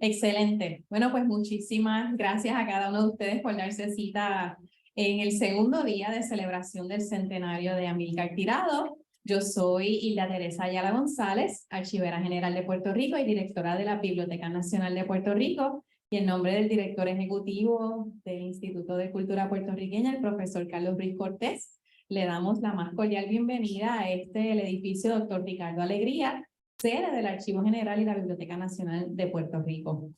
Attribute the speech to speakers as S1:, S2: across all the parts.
S1: Excelente. Bueno, pues muchísimas gracias a cada uno de ustedes por darse cita en el segundo día de celebración del centenario de Amílcar Tirado. Yo soy Hilda Teresa Ayala González, archivera general de Puerto Rico y directora de la Biblioteca Nacional de Puerto Rico. Y en nombre del director ejecutivo del Instituto de Cultura Puertorriqueña, el profesor Carlos Ruiz Cortés, le damos la más cordial bienvenida a el edificio Dr. Ricardo Alegría, sede del Archivo General y la Biblioteca Nacional de Puerto Rico.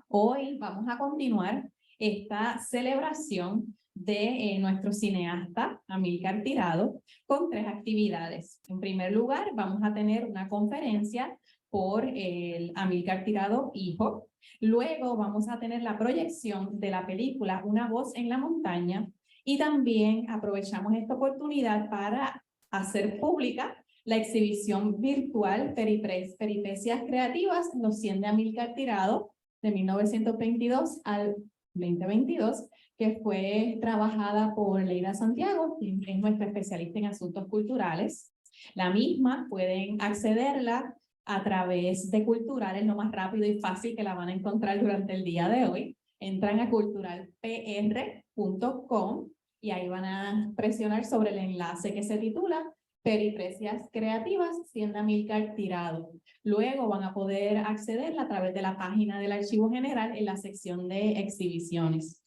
S1: Hoy vamos a continuar esta celebración de nuestro cineasta Amílcar Tirado con 3 actividades. En primer lugar, vamos a tener una conferencia por el Amílcar Tirado hijo. Luego vamos a tener la proyección de la película Una voz en la montaña y también aprovechamos esta oportunidad para hacer pública la exhibición virtual Peripecias Creativas, los 100 de Amílcar Tirado, de 1922 al 2022, que fue trabajada por Leila Santiago, quien es nuestra especialista en asuntos culturales. La misma pueden accederla a través de Cultural, lo más rápido y fácil que la van a encontrar durante el día de hoy. Entran a culturalpr.com y ahí van a presionar sobre el enlace que se titula Peripecias Creativas, 100 de Amílcar Tirado. Luego van a poder accederla a través de la página del Archivo General en la sección de exhibiciones.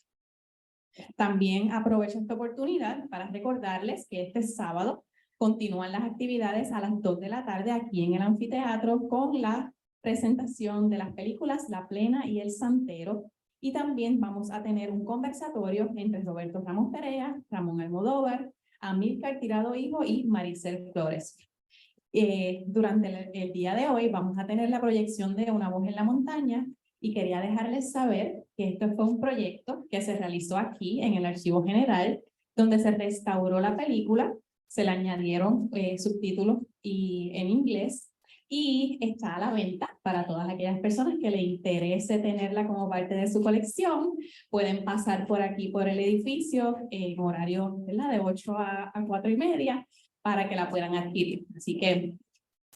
S1: También aprovecho esta oportunidad para recordarles que este sábado continúan las actividades a las 2 de la tarde aquí en el anfiteatro con la presentación de las películas La Plena y El Santero. Y también vamos a tener un conversatorio entre Roberto Ramos Perea, Ramón Almodóvar, Amílcar Tirado hijo y Maricel Flores. Durante el día de hoy vamos a tener la proyección de Una voz en la montaña y quería dejarles saber que esto fue un proyecto que se realizó aquí en el Archivo General, donde se restauró la película, se le añadieron subtítulos en inglés y está a la venta para todas aquellas personas que les interese tenerla como parte de su colección. Pueden pasar por aquí, por el edificio, en horario, ¿verdad?, de 8 a 4:30 para que la puedan adquirir. Así que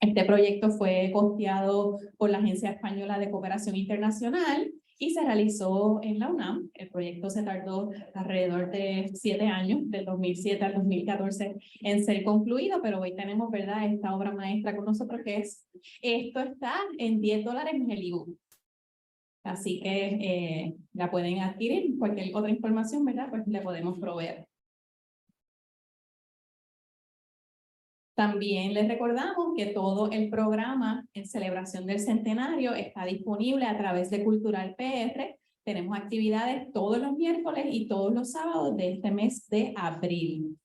S1: este proyecto fue costeado por la Agencia Española de Cooperación Internacional y se realizó en la UNAM. El proyecto se tardó alrededor de 7 años, del 2007 al 2014, en ser concluido, pero hoy tenemos, ¿verdad?, esta obra maestra con nosotros, esto está en $10 en el ebook. Así que la pueden adquirir. Cualquier otra información, ¿verdad?, pues le podemos proveer. También les recordamos que todo el programa en celebración del centenario está disponible a través de Cultural PR. Tenemos actividades todos los miércoles y todos los sábados de este mes de abril.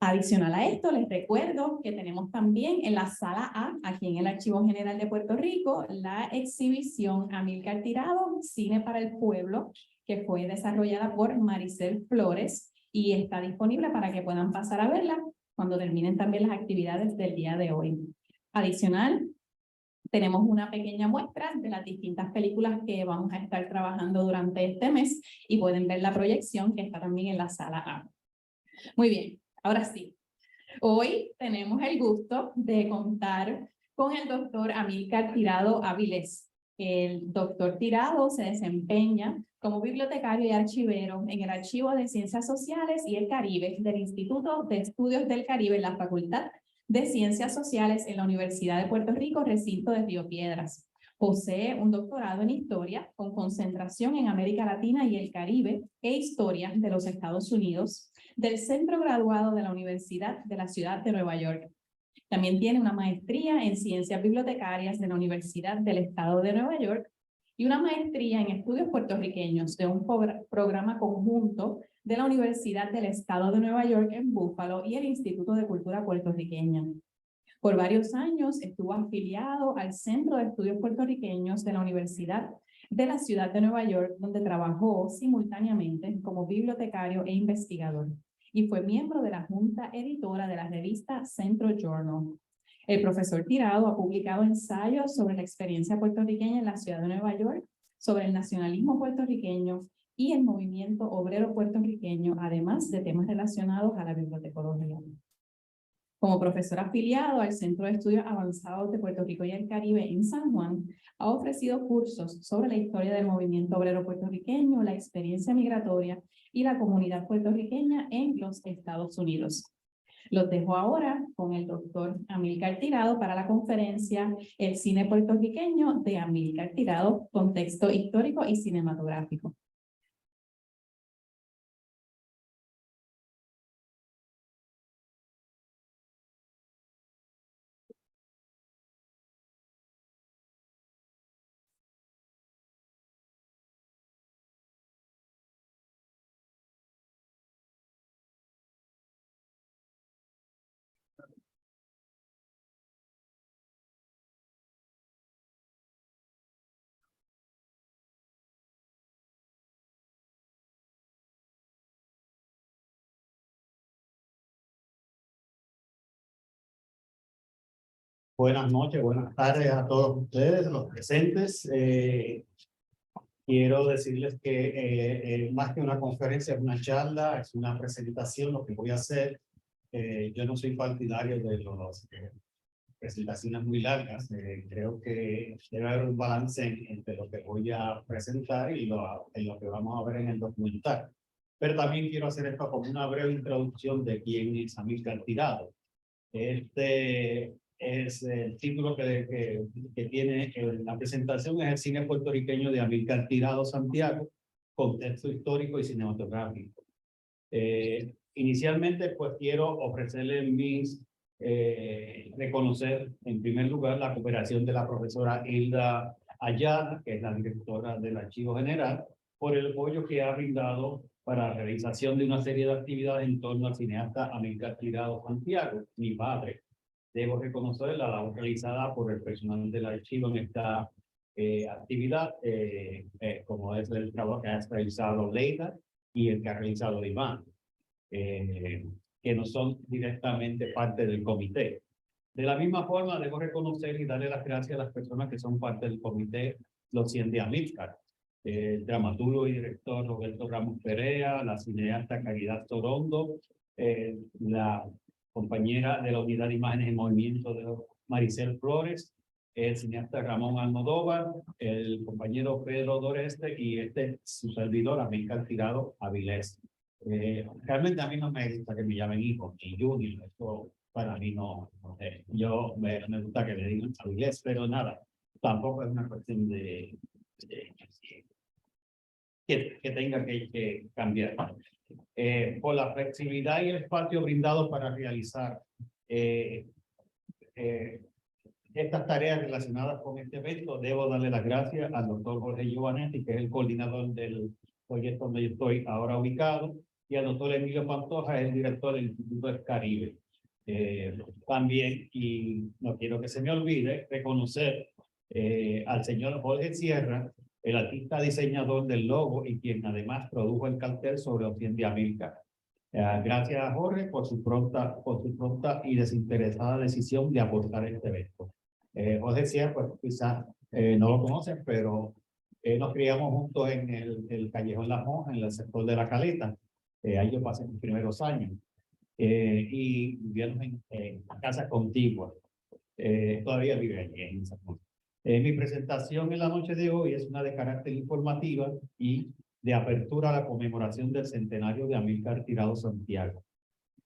S1: Adicional a esto, les recuerdo que tenemos también en la Sala A, aquí en el Archivo General de Puerto Rico, la exhibición Amílcar Tirado, Cine para el Pueblo, que fue desarrollada por Maricel Flores y está disponible para que puedan pasar a verla cuando terminen también las actividades del día de hoy. Adicional, tenemos una pequeña muestra de las distintas películas que vamos a estar trabajando durante este mes y pueden ver la proyección que está también en la Sala A. Muy bien, ahora sí. Hoy tenemos el gusto de contar con el doctor Amílcar Tirado Áviles. El doctor Tirado se desempeña como bibliotecario y archivero en el Archivo de Ciencias Sociales y el Caribe del Instituto de Estudios del Caribe en la Facultad de Ciencias Sociales en la Universidad de Puerto Rico, recinto de Río Piedras. Posee un doctorado en Historia con concentración en América Latina y el Caribe e Historia de los Estados Unidos del Centro Graduado de la Universidad de la Ciudad de Nueva York. También tiene una maestría en Ciencias Bibliotecarias de la Universidad del Estado de Nueva York y una maestría en Estudios Puertorriqueños de un programa conjunto de la Universidad del Estado de Nueva York en Buffalo y el Instituto de Cultura Puertorriqueña. Por varios años estuvo afiliado al Centro de Estudios Puertorriqueños de la Universidad de la Ciudad de Nueva York, donde trabajó simultáneamente como bibliotecario e investigador, y fue miembro de la junta editora de la revista Centro Journal. El profesor Tirado ha publicado ensayos sobre la experiencia puertorriqueña en la ciudad de Nueva York, sobre el nacionalismo puertorriqueño y el movimiento obrero puertorriqueño, además de temas relacionados a la bibliotecología. Como profesor afiliado al Centro de Estudios Avanzados de Puerto Rico y el Caribe en San Juan, ha ofrecido cursos sobre la historia del movimiento obrero puertorriqueño, la experiencia migratoria y la comunidad puertorriqueña en los Estados Unidos. Los dejo ahora con el doctor Amílcar Tirado para la conferencia El cine puertorriqueño de Amílcar Tirado, contexto histórico y cinematográfico.
S2: Buenas noches, buenas tardes a todos ustedes, los presentes. Quiero decirles que más que una conferencia, es una charla, es una presentación, lo que voy a hacer. Yo no soy partidario de las presentaciones muy largas. Creo que debe haber un balance entre lo que voy a presentar y en lo que vamos a ver en el documental. Pero también quiero hacer esto como una breve introducción de quién es Amílcar Tirado. Este es el título que tiene la presentación, es el cine puertorriqueño de Amílcar Tirado Santiago, contexto histórico y cinematográfico. Inicialmente, pues quiero ofrecerle reconocer en primer lugar la cooperación de la profesora Hilda Ayala, que es la directora del Archivo General, por el apoyo que ha brindado para la realización de una serie de actividades en torno al cineasta Amílcar Tirado Santiago, mi padre. Debo reconocer la labor realizada por el personal del archivo en esta actividad, como es el trabajo que ha realizado Leida y el que ha realizado Iván, que no son directamente parte del comité. De la misma forma, debo reconocer y darle las gracias a las personas que son parte del comité, los 100 de Amílcar, el dramaturgo y director Roberto Ramos Perea, la cineasta Caridad Torondo, la compañera de la Unidad de Imágenes en Movimiento de Maricel Flores, el cineasta Ramón Almodóvar, el compañero Pedro Doreste y su servidor, Amílcar Tirado Avilés. Realmente a mí no me gusta que me llamen hijo ni junior, eso para mí no. Yo me gusta que me digan Avilés, pero nada, tampoco es una cuestión de que tenga que cambiar. Por la flexibilidad y el espacio brindado para realizar estas tareas relacionadas con este evento, debo darle las gracias al doctor Jorge Giovanetti, que es el coordinador del proyecto donde yo estoy ahora ubicado, y al doctor Emilio Pantoja, el director del Instituto del Caribe. También, y no quiero que se me olvide, reconocer al señor Jorge Sierra, el artista diseñador del logo y quien además produjo el cartel sobre los 100 de Amílcar. Gracias a Jorge por su pronta y desinteresada decisión de aportar este evento. Jorge Sierra, pues quizás no lo conocen, pero nos criamos juntos en el Callejón Las Monjas, en el sector de La Caleta. Ahí yo pasé mis primeros años. Y vivimos en casa contigua. Todavía vive allí en esa zona. Mi presentación en la noche de hoy es una de carácter informativa y de apertura a la conmemoración del centenario de Amílcar Tirado Santiago.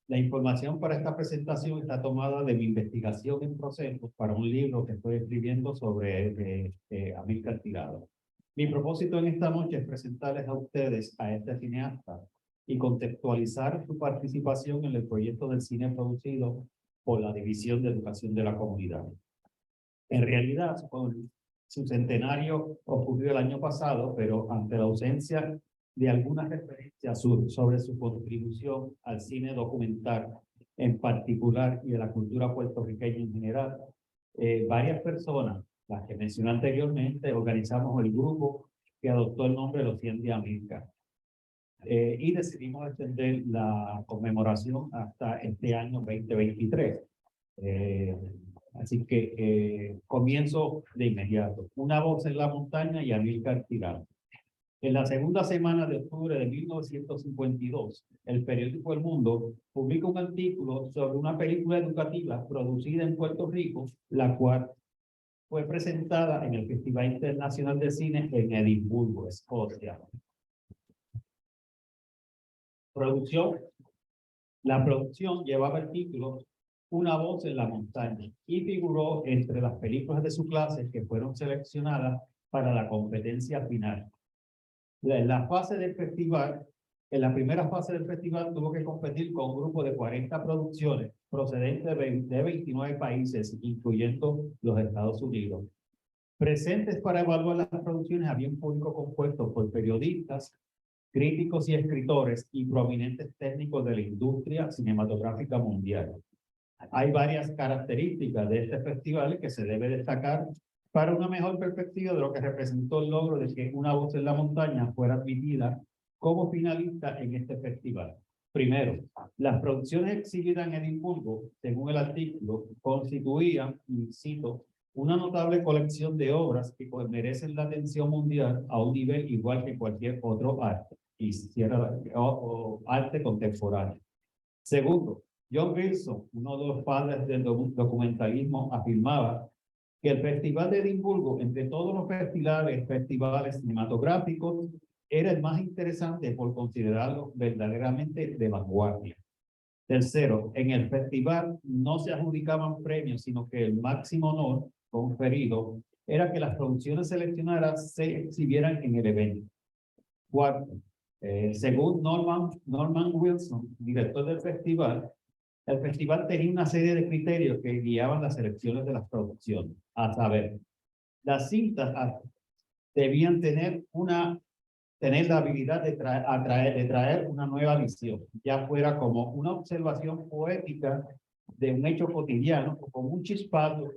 S2: La información para esta presentación está tomada de mi investigación en proceso para un libro que estoy escribiendo sobre Amílcar Tirado. Mi propósito en esta noche es presentarles a ustedes a este cineasta y contextualizar su participación en el proyecto del cine producido por la División de Educación de la Comunidad. En realidad, su centenario ocurrió el año pasado, pero ante la ausencia de algunas referencias sobre su contribución al cine documental en particular y a la cultura puertorriqueña en general, varias personas, las que mencioné anteriormente, organizamos el grupo que adoptó el nombre de los 100 de Amílcar. Y decidimos extender la conmemoración hasta este año 2023. Así que comienzo de inmediato. Una voz en la montaña y Amílcar Tirado. En la segunda semana de octubre de 1952, el periódico El Mundo publica un artículo sobre una película educativa producida en Puerto Rico, la cual fue presentada en el Festival Internacional de Cine en Edimburgo, Escocia. La producción llevaba el título Una voz en la montaña y figuró entre las películas de su clase que fueron seleccionadas para la competencia final. En la primera fase del festival tuvo que competir con un grupo de 40 producciones procedentes de 29 países, incluyendo los Estados Unidos. Presentes para evaluar las producciones había un público compuesto por periodistas, críticos y escritores y prominentes técnicos de la industria cinematográfica mundial. Hay varias características de este festival que se debe destacar para una mejor perspectiva de lo que representó el logro de que Una voz en la montaña fuera admitida como finalista en este festival. Primero, las producciones exhibidas en Edimburgo, según el artículo, constituían, y cito, una notable colección de obras que merecen la atención mundial a un nivel igual que cualquier otro arte, y o arte contemporáneo. Segundo, John Wilson, uno de los padres del documentalismo, afirmaba que el Festival de Edimburgo, entre todos los festivales cinematográficos, era el más interesante por considerarlo verdaderamente de vanguardia. Tercero, en el festival no se adjudicaban premios, sino que el máximo honor conferido era que las producciones seleccionadas se exhibieran en el evento. Cuarto, según Norman Wilson, director del festival, el festival tenía una serie de criterios que guiaban las selecciones de las producciones. A saber, las cintas debían tener la habilidad de traer una nueva visión, ya fuera como una observación poética de un hecho cotidiano o como un chispazo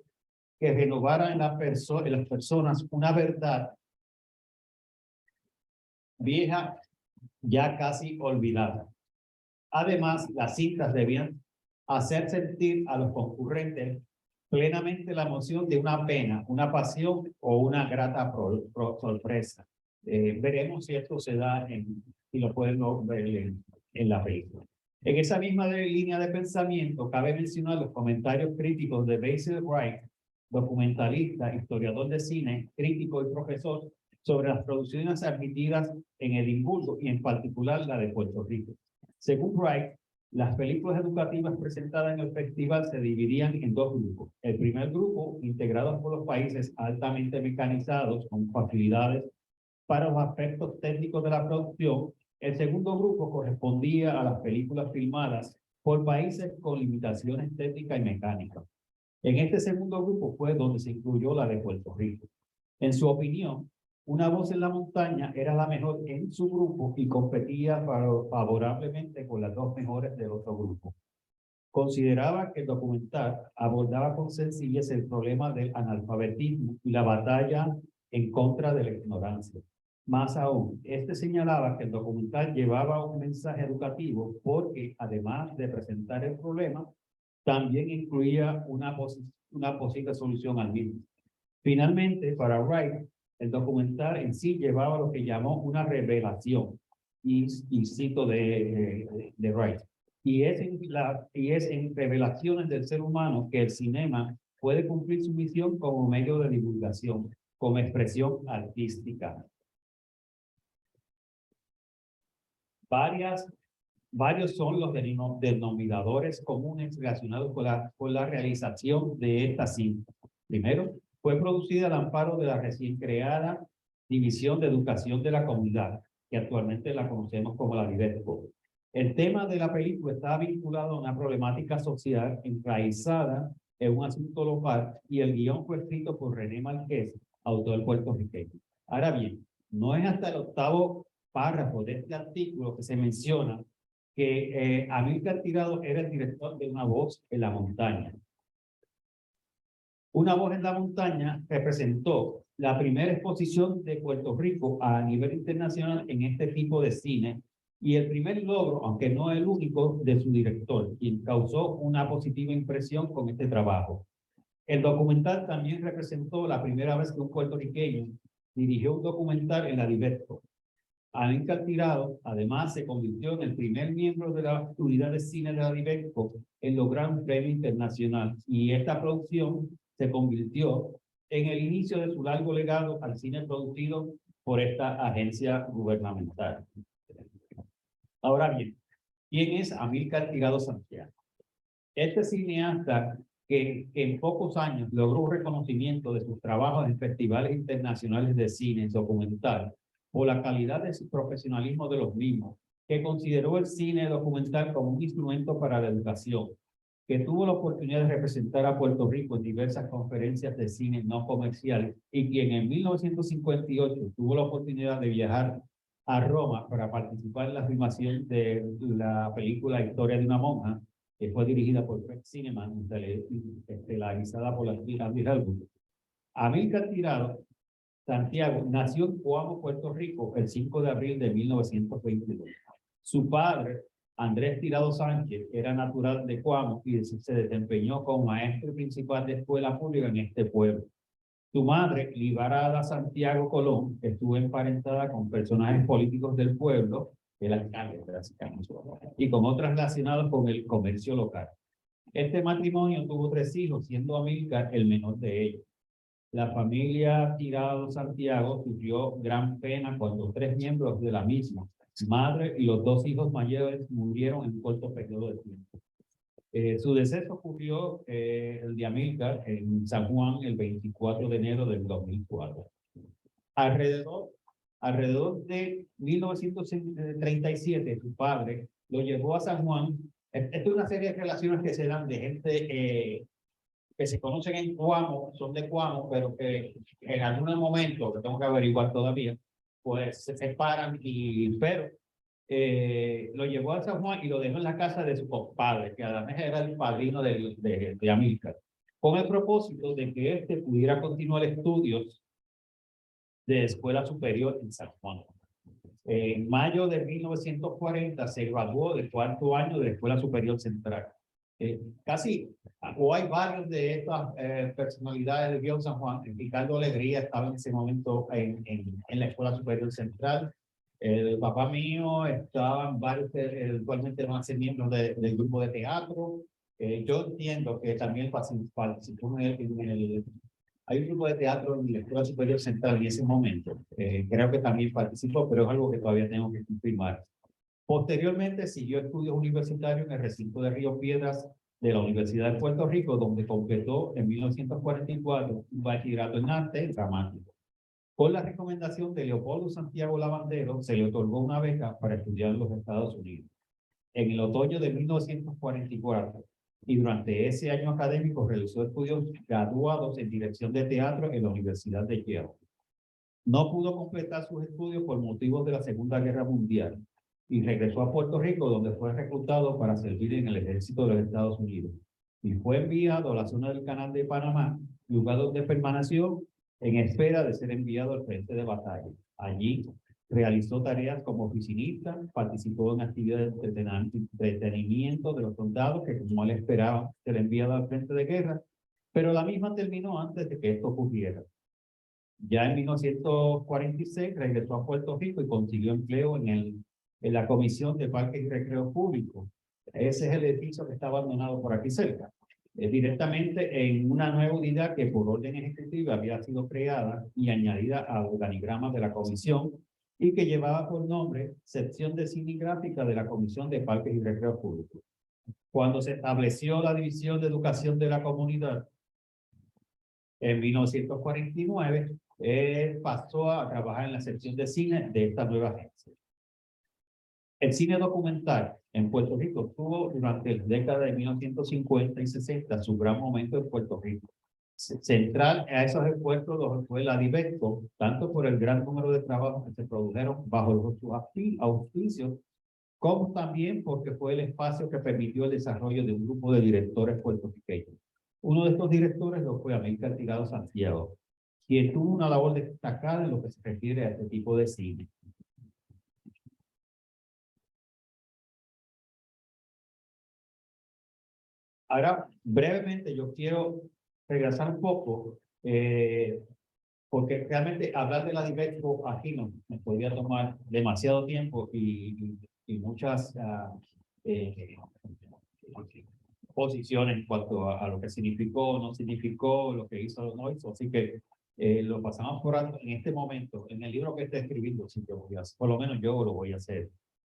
S2: que renovara en las personas una verdad vieja ya casi olvidada. Además, las cintas debían hacer sentir a los concurrentes plenamente la emoción de una pena, una pasión o una grata sorpresa. Veremos si esto se da y lo pueden ver en la película. En esa misma línea de pensamiento, cabe mencionar los comentarios críticos de Basil Wright, documentalista, historiador de cine, crítico y profesor, sobre las producciones admitidas en Edimburgo y en particular la de Puerto Rico. Según Wright, las películas educativas presentadas en el festival se dividían en dos grupos. El primer grupo, integrados por los países altamente mecanizados con facilidades para los aspectos técnicos de la producción. El segundo grupo correspondía a las películas filmadas por países con limitaciones técnicas y mecánicas. En este segundo grupo fue donde se incluyó la de Puerto Rico. En su opinión, Una voz en la montaña era la mejor en su grupo y competía favorablemente con las dos mejores del otro grupo. Consideraba que el documental abordaba con sencillez el problema del analfabetismo y la batalla en contra de la ignorancia. Más aún, señalaba que el documental llevaba un mensaje educativo porque, además de presentar el problema, también incluía una posible solución al mismo. Finalmente, para Wright, el documental en sí llevaba lo que llamó una revelación, y cito de Wright, y es en revelaciones del ser humano que el cinema puede cumplir su misión como medio de divulgación, como expresión artística. Varios son los denominadores comunes relacionados con la realización de esta cinta. Primero, fue producida al amparo de la recién creada División de Educación de la Comunidad, que actualmente la conocemos como la DIVETCO. El tema de la película está vinculado a una problemática social enraizada en un asunto local y el guión fue escrito por René Márquez, autor puertorriqueño. Ahora bien, no es hasta el octavo párrafo de este artículo que se menciona que Amílcar Tirado era el director de Una voz en la montaña. Una voz en la montaña representó la primera exposición de Puerto Rico a nivel internacional en este tipo de cine y el primer logro, aunque no el único, de su director, quien causó una positiva impresión con este trabajo. El documental también representó la primera vez que un puertorriqueño dirigió un documental en la DIVETCO. Amílcar Tirado, además, se convirtió en el primer miembro de la unidad de cine de la Adivexpo en lograr un premio internacional. Y esta producción se convirtió en el inicio de su largo legado al cine producido por esta agencia gubernamental. Ahora bien, ¿quién es Amílcar Tirado Santiago? Este cineasta que en pocos años logró un reconocimiento de sus trabajos en festivales internacionales de cine documental por la calidad de su profesionalismo de los mismos, que consideró el cine documental como un instrumento para la educación, que tuvo la oportunidad de representar a Puerto Rico en diversas conferencias de cine no comerciales y quien en 1958 tuvo la oportunidad de viajar a Roma para participar en la filmación de la película Historia de una monja, que fue dirigida por Fred Zinnemann, estelarizada por la actriz Andy Halwood. Amílcar Tirado Santiago nació en Coamo, Puerto Rico, el 5 de abril de 1922. Su padre, Andrés Tirado Sánchez, era natural de Coamo y se desempeñó como maestro principal de escuela pública en este pueblo. Su madre, Libarada Santiago Colón, estuvo emparentada con personajes políticos del pueblo, el alcalde, y con otros relacionados con el comercio local. Este matrimonio tuvo 3 hijos, siendo Amílcar el menor de ellos. La familia Tirado Santiago sufrió gran pena cuando 3 miembros de la misma, madre y los 2 hijos mayores, murieron en un corto periodo de tiempo. Su deceso ocurrió el de Amílcar en San Juan el 24 de enero del 2004. Alrededor de 1937, su padre lo llevó a San Juan. Esta es una serie de relaciones que se dan de gente que se conocen en Coamo, son de Coamo, pero que en algún momento, que tengo que averiguar todavía, pues se separan, pero lo llevó a San Juan y lo dejó en la casa de su compadre, que además era el padrino de Amílcar, con el propósito de que éste pudiera continuar estudios de escuela superior en San Juan. En mayo de 1940 se graduó del 4º año de la Escuela Superior Central. O hay varios de estas personalidades de Viejo San Juan. Ricardo Alegría estaba en ese momento en la Escuela Superior Central. El papá mío estaban varios que actualmente van a ser miembros del grupo de teatro. Yo entiendo que también participó hay un grupo de teatro en la Escuela Superior Central en ese momento. Creo que también participó, pero es algo que todavía tengo que confirmar. Posteriormente siguió estudios universitarios en el recinto de Río Piedras de la Universidad de Puerto Rico, donde completó en 1944 un bachillerato en arte dramático. Con la recomendación de Leopoldo Santiago Lavandero, se le otorgó una beca para estudiar en los Estados Unidos. En el otoño de 1944, y durante ese año académico realizó estudios graduados en dirección de teatro en la Universidad de Yale. No pudo completar sus estudios por motivos de la Segunda Guerra Mundial y regresó a Puerto Rico, donde fue reclutado para servir en el ejército de los Estados Unidos. Y fue enviado a la zona del Canal de Panamá, lugar donde permaneció en espera de ser enviado al frente de batalla. Allí realizó tareas como oficinista, participó en actividades de entretenimiento de los soldados que como él esperaba ser enviado al frente de guerra, pero la misma terminó antes de que esto ocurriera. Ya en 1946 regresó a Puerto Rico y consiguió empleo en la Comisión de Parques y Recreo Público. Ese es el edificio que está abandonado por aquí cerca. Directamente en una nueva unidad que por orden ejecutiva había sido creada y añadida al organigrama de la comisión y que llevaba por nombre Sección de Cine y Gráfica de la Comisión de Parques y Recreo Público. Cuando se estableció la División de Educación de la Comunidad, en 1949, pasó a trabajar en la sección de cine de esta nueva agencia. El cine documental en Puerto Rico tuvo durante la década de 1950 y 60 su gran momento en Puerto Rico. Central a esos esfuerzos fue la Adivexpo, tanto por el gran número de trabajos que se produjeron bajo sus auspicios, como también porque fue el espacio que permitió el desarrollo de un grupo de directores puertorriqueños. Uno de estos directores lo fue Amílcar Tirado Santiago, quien tuvo una labor destacada en lo que se refiere a este tipo de cine. Ahora, brevemente, yo quiero regresar un poco porque realmente hablar de la DIVEXPO aquí no me podría tomar demasiado tiempo y muchas posiciones en cuanto a lo que significó, no significó, lo que hizo o no hizo. Así que lo pasamos por alto en este momento, en el libro que está escribiendo, sí que voy a hacer, por lo menos yo lo voy a hacer.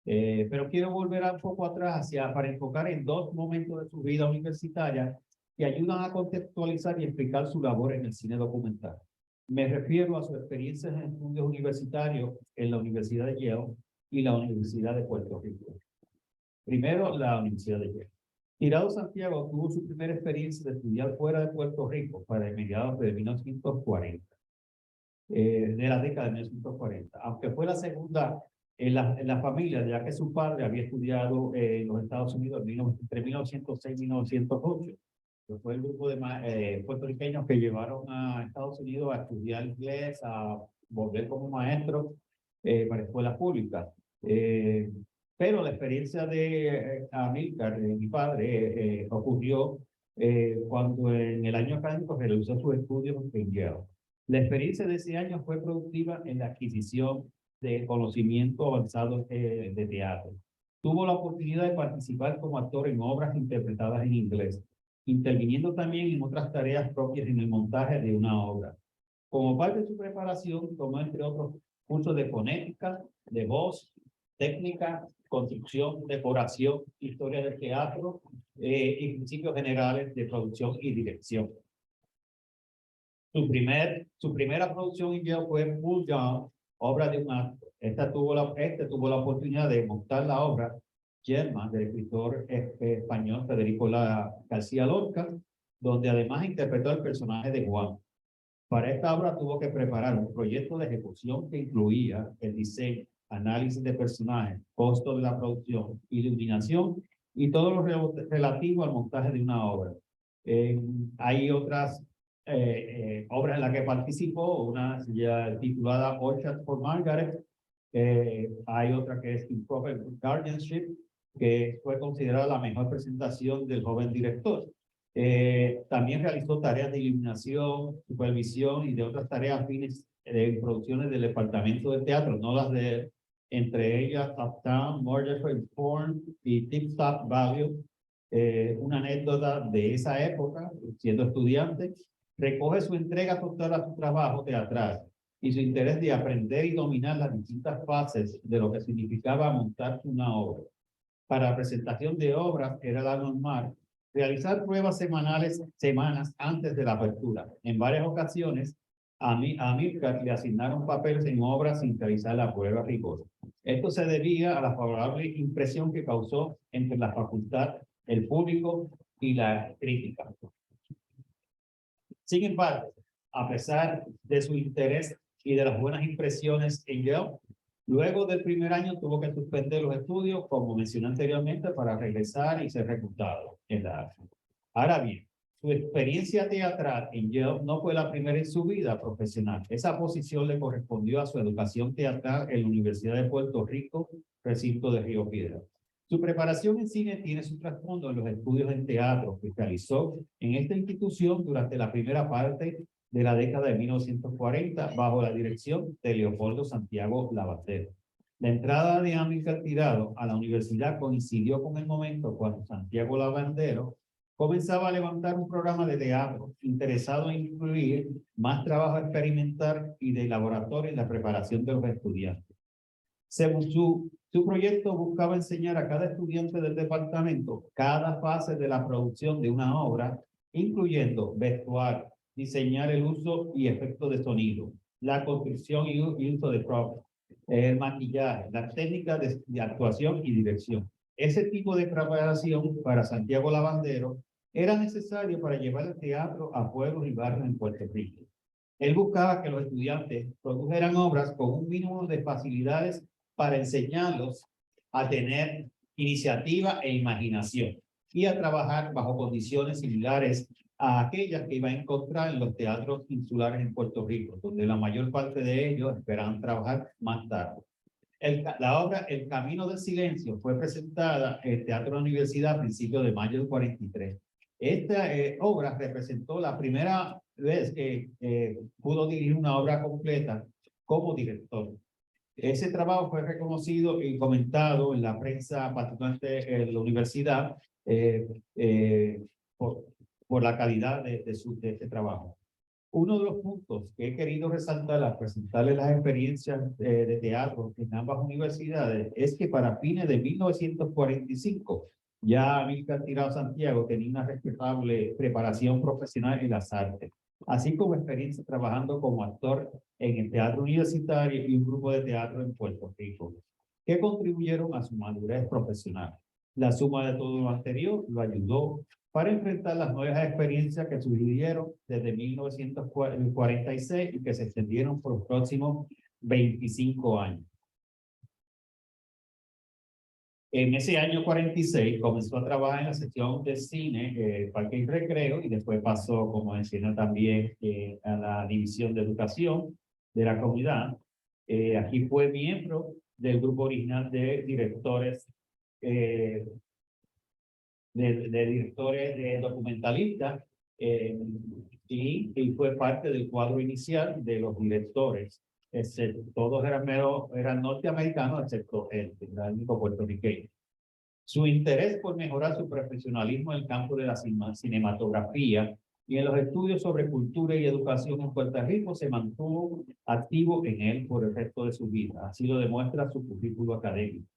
S2: Pero quiero volver un poco atrás para enfocar en dos momentos de su vida universitaria que ayudan a contextualizar y explicar su labor en el cine documental. Me refiero a su experiencia en estudios universitarios en la Universidad de Yale y la Universidad de Puerto Rico. Primero, la Universidad de Yale. Tirado Santiago tuvo su primera experiencia de estudiar fuera de Puerto Rico para mediados de 1940, de la década de 1940, aunque fue la segunda en la familia, ya que su padre había estudiado en los Estados Unidos entre 1906 y 1908. Fue el grupo de puertorriqueños que llevaron a Estados Unidos a estudiar inglés, a volver como maestros para escuelas públicas. Pero la experiencia de Amílcar, mi padre, ocurrió cuando en el año académico realizó sus estudios en Yale. La experiencia de ese año fue productiva en la adquisición de conocimiento avanzado de teatro. Tuvo la oportunidad de participar como actor en obras interpretadas en inglés, interviniendo también en otras tareas propias en el montaje de una obra. Como parte de su preparación, tomó entre otros cursos de fonética, de voz, técnica, construcción, decoración, historia del teatro y principios generales de producción y dirección. Su primera producción en Yale fue Bull Young, obra de un actor. Este tuvo la oportunidad de montar la obra Yerma, del escritor español Federico García Lorca, donde además interpretó el personaje de Juan. Para esta obra tuvo que preparar un proyecto de ejecución que incluía el diseño, análisis de personajes, costo de la producción, iluminación y todo lo relativo al montaje de una obra. Hay otras obras en las que participó, una ya titulada Orchard for Margaret, hay otra que es Improper Guardianship, que fue considerada la mejor presentación del joven director. También realizó tareas de iluminación, supervisión y de otras tareas afines de producciones del departamento de teatro, no las de, entre ellas, Uptown, Murder for Porn y Tip Top Value. Una anécdota de esa época, siendo estudiante, recoge su entrega total a su trabajo teatral y su interés de aprender y dominar las distintas fases de lo que significaba montar una obra. Para la presentación de obras era la normal realizar pruebas semanas antes de la apertura. En varias ocasiones, a Amílcar le asignaron papeles en obras sin realizar la prueba rigor. Esto se debía a la favorable impresión que causó entre la facultad, el público y la crítica. Sin embargo, a pesar de su interés y de las buenas impresiones en Yale, luego del primer año tuvo que suspender los estudios, como mencioné anteriormente, para regresar y ser reclutado en la arte. Ahora bien, su experiencia teatral en Yale no fue la primera en su vida profesional. Esa posición le correspondió a su educación teatral en la Universidad de Puerto Rico, recinto de Río Piedras. Su preparación en cine tiene su trasfondo en los estudios en teatro que realizó en esta institución durante la primera parte de la década de 1940 bajo la dirección de Leopoldo Santiago Lavandero. La entrada de Amílcar Tirado a la universidad coincidió con el momento cuando Santiago Lavandero comenzaba a levantar un programa de teatro interesado en incluir más trabajo experimental y de laboratorio en la preparación de los estudiantes. Según su proyecto buscaba enseñar a cada estudiante del departamento cada fase de la producción de una obra, incluyendo vestuario, diseñar el uso y efecto de sonido, la construcción y uso de props, el maquillaje, las técnicas de actuación y dirección. Ese tipo de preparación para Santiago Lavandero era necesario para llevar el teatro a pueblos y barrios en Puerto Rico. Él buscaba que los estudiantes produjeran obras con un mínimo de facilidades para enseñarlos a tener iniciativa e imaginación y a trabajar bajo condiciones similares a aquellas que iba a encontrar en los teatros insulares en Puerto Rico, donde la mayor parte de ellos esperaban trabajar más tarde. La obra El Camino del Silencio fue presentada en el Teatro de la Universidad a principios de mayo del 43. Esta obra representó la primera pudo dirigir una obra completa como director. Ese trabajo fue reconocido y comentado en la prensa, particularmente en la universidad, por, por la calidad de este trabajo. Uno de los puntos que he querido resaltar al presentarles las experiencias de teatro en ambas universidades es que para fines de 1945 ya Amílcar Tirado Santiago tenía una respetable preparación profesional en las artes, así como experiencia trabajando como actor en el teatro universitario y un grupo de teatro en Puerto Rico, que contribuyeron a su madurez profesional. La suma de todo lo anterior lo ayudó para enfrentar las nuevas experiencias que surgieron desde 1946 y que se extendieron por los próximos 25 años. En ese año 46 comenzó a trabajar en la sección de cine, parque y recreo, y después pasó, como mencioné también, a la división de educación de la comunidad. Aquí fue miembro del grupo original de directores de documentalistas y fue parte del cuadro inicial de los directores. Todos eran norteamericanos, excepto él, que era el único puertorriqueño. Su interés por mejorar su profesionalismo en el campo de la cinematografía y en los estudios sobre cultura y educación en Puerto Rico se mantuvo activo en él por el resto de su vida. Así lo demuestra su currículo académico.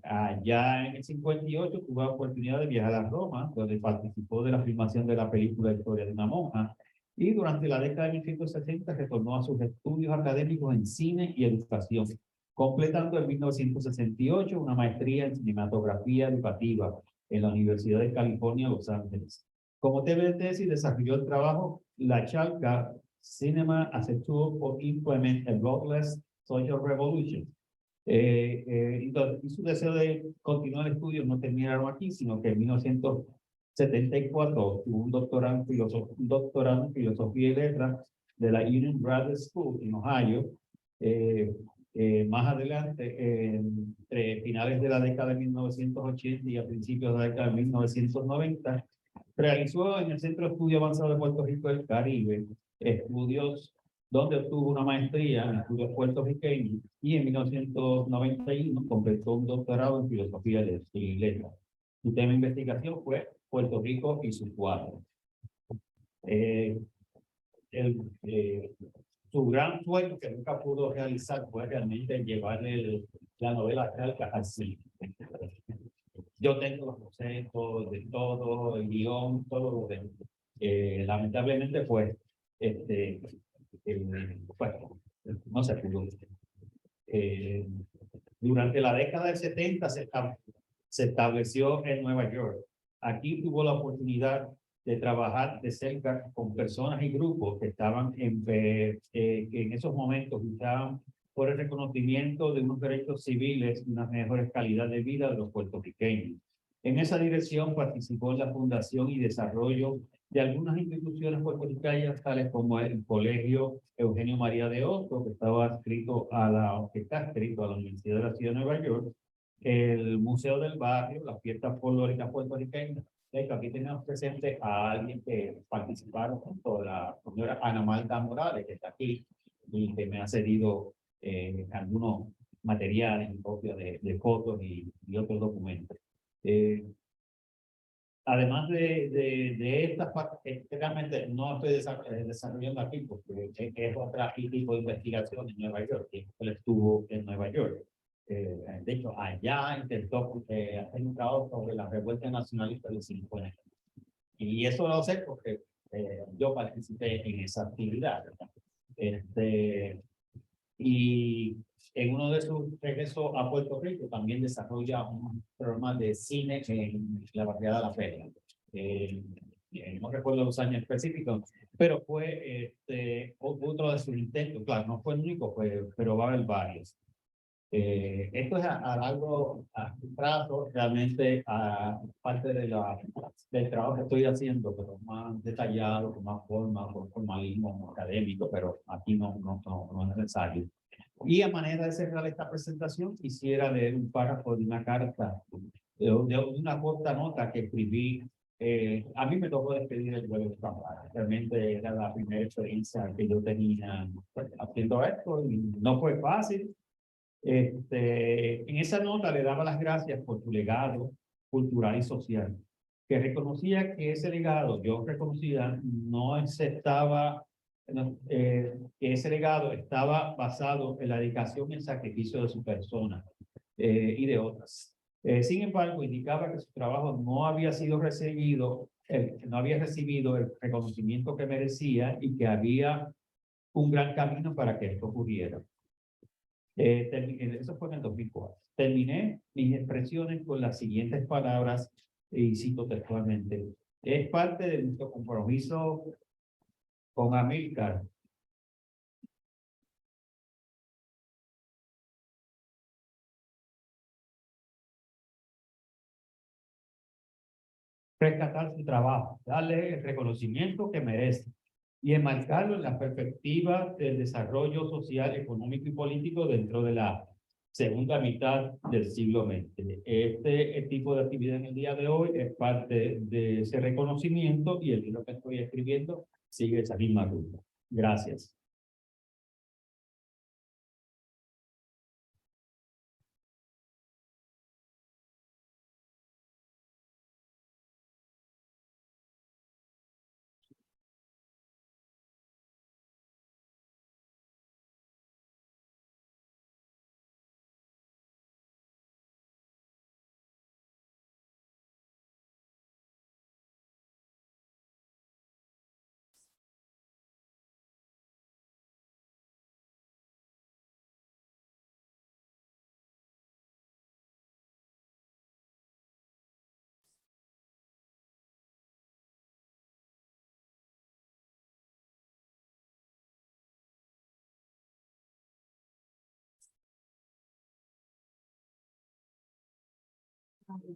S2: Allá en el 58 tuvo la oportunidad de viajar a Roma, donde participó de la filmación de la película Historia de una monja, y durante la década de 1960 retornó a sus estudios académicos en cine y educación, completando en 1968 una maestría en cinematografía educativa en la Universidad de California, Los Ángeles. Como tema de tesis desarrolló el trabajo La Chalca Cinema as a Tool for Implement a Godless Social Revolution. Y su deseo de continuar estudios no terminaron aquí, sino que en 1974 obtuvo un doctorado en filosofía y letras de la Union Graduate School en Ohio. Más adelante, entre finales de la década de 1980 y a principios de la década de 1990, realizó en el Centro de Estudio Avanzado de Puerto Rico del Caribe estudios donde obtuvo una maestría en estudios puertorriqueños y en 1991 completó un doctorado en filosofía y letras. Su tema de investigación fue Puerto Rico y su cuadro. Su gran sueño que nunca pudo realizar fue realmente llevar la novela Chalca al cine. Yo tengo los bocetos de todo, el guión, todo lo de lamentablemente, pues, bueno, no se pudo. Durante la década del 70 se estableció en Nueva York. Aquí tuvo la oportunidad de trabajar de cerca con personas y grupos que estaban que en esos momentos luchaban por el reconocimiento de unos derechos civiles y unas mejores calidades de vida de los puertorriqueños. En esa dirección participó en la fundación y desarrollo de algunas instituciones puertorriqueñas, tales como el Colegio Eugenio María de Hostos, que está adscrito a la Universidad de la Ciudad de Nueva York, el Museo del Barrio, las fiestas folclóricas puertorriqueñas. De hecho, aquí tenemos presente a alguien que participaron junto a la señora Ana Malta Morales, que está aquí y que me ha cedido algunos materiales y copias de fotos y otros documentos. Además de estas partes, realmente no estoy desarrollando aquí porque es otra tipo de investigación en Nueva York, que él estuvo en Nueva York. De hecho, allá intentó hacer un trabajo sobre la revuelta nacionalista del 50. Y eso lo sé porque yo participé en esa actividad. Y en uno de sus regresos a Puerto Rico también desarrolla un programa de cine en la barriada de la Feria. No recuerdo los años específicos, pero fue otro de sus intentos. Claro, no fue el único, pero va a haber varios. Esto es a largo plazo, realmente a parte del trabajo que estoy haciendo, pero más detallado, con más forma, con formalismo académico, pero aquí no es necesario. Y a manera de cerrar esta presentación, quisiera leer un párrafo de una carta, de una corta nota que escribí A mí me tocó despedir el vuelo de trabajo. Realmente era la primera experiencia que yo tenía haciendo esto y no fue fácil. En esa nota le daba las gracias por su legado cultural y social, que reconocía que ese legado, yo reconocía, no aceptaba, que ese legado estaba basado en la dedicación y el sacrificio de su persona y de otras. Sin embargo, indicaba que su trabajo no había sido recibido, no había recibido el reconocimiento que merecía y que había un gran camino para que esto ocurriera. Eso fue en el 2004. Terminé mis expresiones con las siguientes palabras y cito textualmente. Es parte de nuestro compromiso con Amílcar rescatar su trabajo, darle el reconocimiento que merece y enmarcarlo en la perspectiva del desarrollo social, económico y político dentro de la segunda mitad del siglo XX. Este tipo de actividad en el día de hoy es parte de ese reconocimiento y el libro que estoy escribiendo sigue esa misma ruta. Gracias.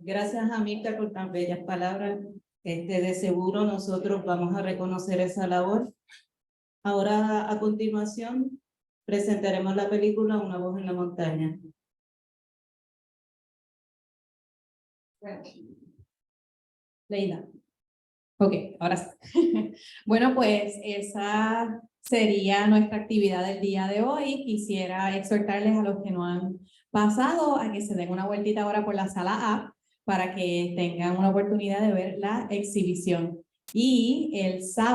S3: Gracias, Amílcar, por tan bellas palabras. De seguro nosotros vamos a reconocer esa labor. Ahora, a continuación, presentaremos la película Una voz en la montaña.
S1: Leila. Ok, ahora sí. Bueno, pues esa sería nuestra actividad del día de hoy. Quisiera exhortarles a los que no han pasado a que se den una vueltita ahora por la sala A para que tengan una oportunidad de ver la exhibición. Y el sábado